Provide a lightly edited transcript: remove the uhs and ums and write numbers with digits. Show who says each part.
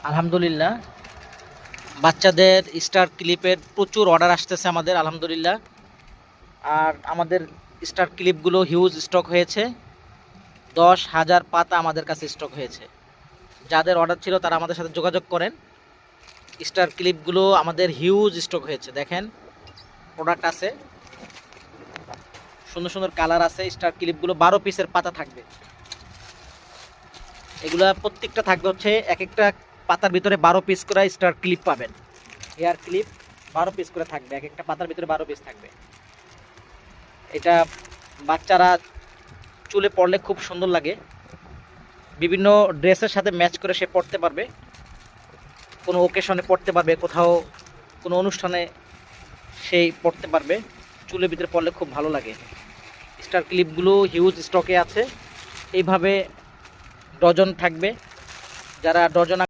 Speaker 1: আলহামদুলিল্লাহ, বাচ্চাদের স্টার ক্লিপের প্রচুর অর্ডার আসতেছে আমাদের আলহামদুলিল্লাহ। আর আমাদের স্টার ক্লিপগুলো হিউজ স্টক হয়েছে, 10,000 পাতা আমাদের কাছে স্টক হয়েছে। যাদের অর্ডার ছিল তারা আমাদের সাথে যোগাযোগ করেন। স্টার ক্লিপগুলো আমাদের হিউজ স্টক হয়েছে। দেখেন, প্রোডাক্ট আছে, সুন্দর সুন্দর কালার আছে। স্টার ক্লিপগুলো 12 পিসের পাতা থাকবে। এগুলা প্রত্যেকটা থাকবে হচ্ছে এক একটা পাতার ভিতরে 12 পিস করে স্টার ক্লিপ পাবেন। হেয়ার ক্লিপ 12 পিস করে থাকবে, এক একটা পাতার ভিতরে 12 পিস থাকবে। এটা বাচ্চারা চুলে পরলে খুব সুন্দর লাগে, বিভিন্ন ড্রেসের সাথে ম্যাচ করে সে পরতে পারবে, কোনো ওকেশনে পরতে পারবে, কোথাও কোনো অনুষ্ঠানে সেই পরতে পারবে। চুলের ভিতরে পরলে খুব ভালো লাগে। স্টার ক্লিপগুলো হিউজ স্টকে আছে, এইভাবে ডজন থাকবে। যারা ডজন